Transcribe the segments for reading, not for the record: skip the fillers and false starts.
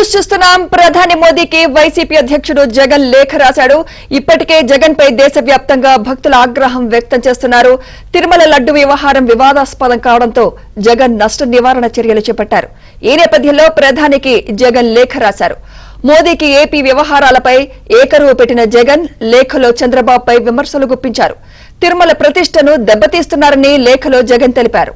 News చూస్తున్నాం. ప్రధాని మోదీకి వైసీపీ అధ్యక్షుడు జగన్ లేఖ రాశాడు. ఇప్పటికే జగన్ పై దేశవ్యాప్తంగా భక్తుల ఆగ్రహం వ్యక్తం చేస్తున్నారు. తిరుమల లడ్డు వ్యవహారం వివాదాస్పదం కావడంతో జగన్ నష్ట నివారణ చర్యలు చేపట్టారు. ఈ నేపథ్యంలో ప్రధానికి జగన్ లేఖ రాశారు. మోదీకి ఏపీ వ్యవహారాలపై ఏకరువు పెట్టిన జగన్ లేఖలో చంద్రబాబుపై విమర్శలు గుప్పించారు. తిరుమల ప్రతిష్టను దెబ్బతీస్తున్నారని లేఖలో జగన్ తెలిపారు.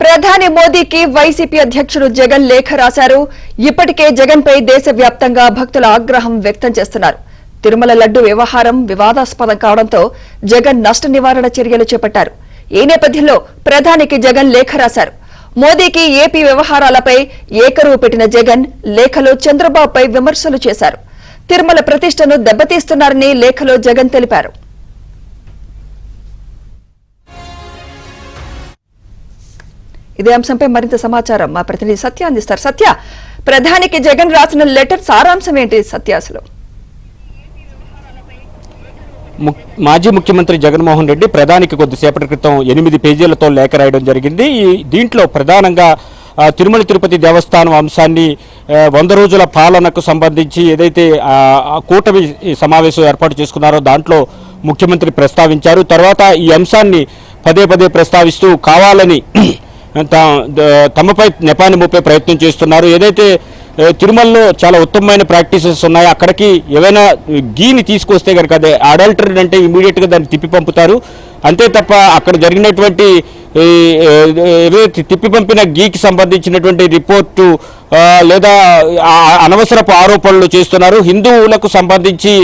ప్రధాని మోదీకి వైసీపీ అధ్యక్షుడు జగన్ లేఖ రాశారు. ఇప్పటికే జగన్ పై దేశవ్యాప్తంగా భక్తుల ఆగ్రహం వ్యక్తం చేస్తున్నారు. తిరుమల లడ్డు వ్యవహారం వివాదాస్పదం కావడంతో జగన్ నష్ట నివారణ చర్యలు చేపట్టారు. ఈ నేపథ్యంలో ప్రధానికి జగన్ లేఖ రాశారు. మోదీకి ఏపీ వ్యవహారాలపై ఏకరువు పెట్టిన జగన్ లేఖలో చంద్రబాబుపై విమర్శలు చేశారు. తిరుమల ప్రతిష్టను దెబ్బతీస్తున్నారని లేఖలో జగన్ తెలిపారు. ఇదే అంశంపై మరింత సమాచారం మా ప్రతినిధి సత్య అందిస్తారు. సత్య, ప్రధానికి జగన్ రాసిన లెటర్ సారాంశం ఏంటి? సత్య, అసలు మాజీ ముఖ్యమంత్రి జగన్మోహన్ రెడ్డి ప్రధానికి కొద్దిసేపటి క్రితం 8 పేజీలతో లేఖ రాయడం జరిగింది. దీంట్లో ప్రధానంగా తిరుమల తిరుపతి దేవస్థానం అంశాన్ని 100 రోజుల పాలనకు సంబంధించి ఏదైతే కూటమి సమావేశం ఏర్పాటు చేసుకున్నారో దాంట్లో ముఖ్యమంత్రి ప్రస్తావించారు. తర్వాత ఈ అంశాన్ని పదే పదే ప్రస్తావిస్తూ కావాలని తమపై నెపాన్ని మోపే ప్రయత్నం చేస్తున్నారు. ఏదైతే తిరుమలలో చాలా ఉత్తమమైన ప్రాక్టీసెస్ ఉన్నాయో అక్కడికి ఏవైనా గీని తీసుకొస్తే కనుక అదే అడల్టరీ అంటే ఇమీడియట్గా దాన్ని తిప్పి పంపుతారు. అంతే తప్ప అక్కడ జరిగినటువంటి తిప్పి పంపిన గీకి సంబంధించినటువంటి రిపోర్టు లేదా అనవసరపు ఆరోపణలు చేస్తున్నారు. హిందువులకు సంబంధించి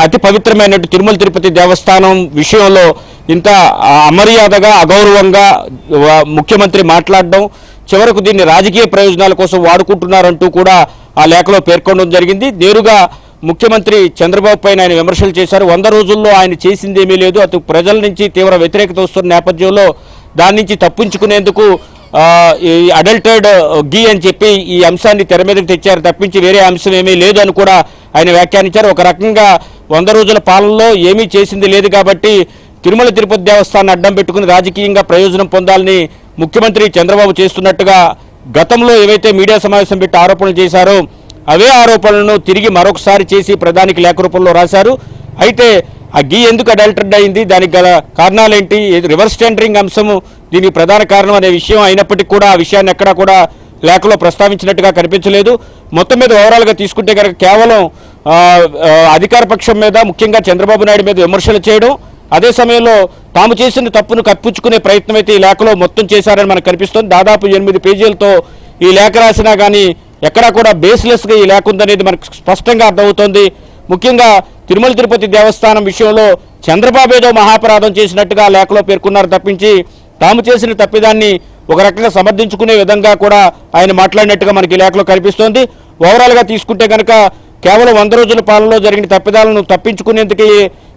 అతి పవిత్రమైన తిరుమల తిరుపతి దేవస్థానం విషయంలో ఇంత అమర్యాదగా అగౌరవంగా ముఖ్యమంత్రి మాట్లాడడం, చివరకు దీన్ని రాజకీయ ప్రయోజనాల కోసం వాడుకుంటున్నారంటూ కూడా ఆ లేఖలో పేర్కొనడం జరిగింది. నేరుగా ముఖ్యమంత్రి చంద్రబాబు పైన ఆయన విమర్శలు చేశారు. 100 రోజుల్లో ఆయన చేసింది ఏమీ లేదు. అటు ప్రజల నుంచి తీవ్ర వ్యతిరేకత వస్తున్న నేపథ్యంలో దాని నుంచి తప్పించుకునేందుకు ఈ అడల్టెడ్ గీ అని చెప్పి ఈ అంశాన్ని తెర మీదకి తెచ్చారు తప్పించి వేరే అంశం ఏమీ లేదు అని కూడా ఆయన వ్యాఖ్యానించారు. ఒక రకంగా 100 రోజుల పాలనలో ఏమీ చేసింది లేదు కాబట్టి తిరుమల తిరుపతి దేవస్థానాన్ని అడ్డం పెట్టుకుని రాజకీయంగా ప్రయోజనం పొందాలని ముఖ్యమంత్రి చంద్రబాబు చేస్తున్నట్టుగా గతంలో ఏవైతే మీడియా సమావేశం పెట్టి ఆరోపణలు చేశారో అవే ఆరోపణలను తిరిగి మరొకసారి చేసి ప్రధానికి లేఖ రూపంలో రాశారు. అయితే ఆ గీ ఎందుకు అడల్టెడ్ అయింది, దానికి గల కారణాలేంటి, రివర్స్ టెండరింగ్ అంశము దీనికి ప్రధాన కారణం అనే విషయం అయినప్పటికీ కూడా ఆ విషయాన్ని ఎక్కడా కూడా లేఖలో ప్రస్తావించినట్టుగా కనిపించలేదు. మొత్తం మీద ఓవరాల్గా తీసుకుంటే కనుక కేవలం అధికార పక్షం మీద ముఖ్యంగా చంద్రబాబు నాయుడు మీద విమర్శలు చేయడం, అదే సమయంలో తాము చేసిన తప్పును కప్పించుకునే ప్రయత్నం అయితే ఈ లేఖలో మొత్తం చేశారని మనకు కనిపిస్తుంది. దాదాపు 8 పేజీలతో ఈ లేఖ రాసినా కానీ ఎక్కడా కూడా బేస్లెస్గా ఈ లేఖ ఉందనేది మనకు స్పష్టంగా అర్థమవుతోంది. ముఖ్యంగా తిరుమల తిరుపతి దేవస్థానం విషయంలో చంద్రబాబు ఏదో మహాపరాధం చేసినట్టుగా లేఖలో పేర్కొన్నారు తప్పించి తాము చేసిన తప్పిదాన్ని ఒక రకంగా సమర్థించుకునే విధంగా కూడా ఆయన మాట్లాడినట్టుగా మనకి ఈ లేఖలో కనిపిస్తోంది. ఓవరాల్గా తీసుకుంటే కనుక కేవలం 100 రోజుల పాలనలో జరిగిన తప్పిదాలను తప్పించుకునేందుకే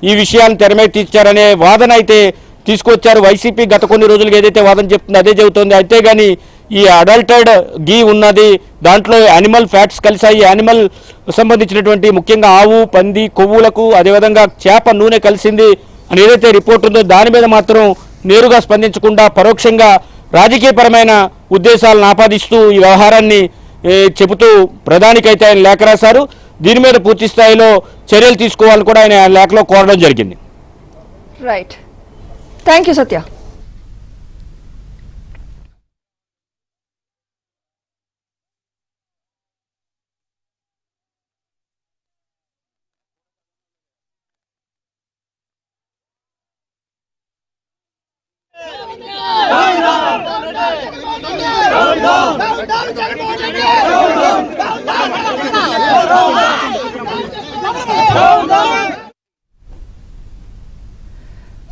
ఈ విషయాన్ని తెరమేకి తీర్చారనే వాదన అయితే తీసుకొచ్చారు. వైసీపీ గత కొన్ని రోజులుగా ఏదైతే వాదన చెప్తుందో అదే చెబుతోంది. అయితే కానీ ఈ అడల్టెడ్ గీ ఉన్నది, దాంట్లో యానిమల్ ఫ్యాట్స్ కలిసాయి, యానిమల్ సంబంధించినటువంటి ముఖ్యంగా ఆవు, పంది కొవ్వులకు అదేవిధంగా చేప నూనె కలిసింది అని ఏదైతే రిపోర్ట్ ఉందో దాని మీద మాత్రం నేరుగా స్పందించకుండా పరోక్షంగా రాజకీయపరమైన ఉద్దేశాలను ఆపాదిస్తూ ఈ వ్యవహారాన్ని చెబుతూ ప్రధానికైతే ఆయన లేఖ రాశారు. దీని మీద పూర్తి స్థాయిలో చర్యలు తీసుకోవాలని కూడా ఆయన లేఖలో కోరడం జరిగింది. రైట్, థ్యాంక్ యూ సత్య.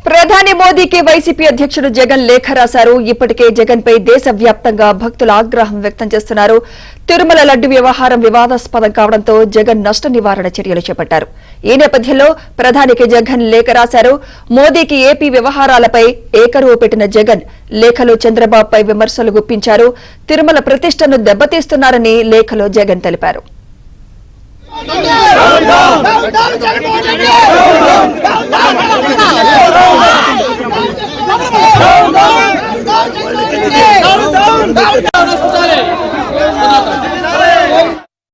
ప్రధాని మోదీకి వైసీపీ అధ్యక్షుడు జగన్ లేఖ రాశారు. ఇప్పటికే జగన్ పై దేశవ్యాప్తంగా భక్తులు ఆగ్రహం వ్యక్తం చేస్తున్నారు. తిరుమల లడ్డు వ్యవహారం వివాదాస్పదం కావడంతో జగన్ నష్ట నివారణ చర్యలు చేపట్టారు. ఈ నేపథ్యంలో ప్రధానికి జగన్ లేఖ రాశారు. మోదీకి ఏపీ వ్యవహారాలపై ఏకరువు పెట్టిన జగన్ లేఖలో చంద్రబాబుపై విమర్శలు గుప్పించారు. తిరుమల ప్రతిష్టను దెబ్బతీస్తున్నారని లేఖలో జగన్ తెలిపారు.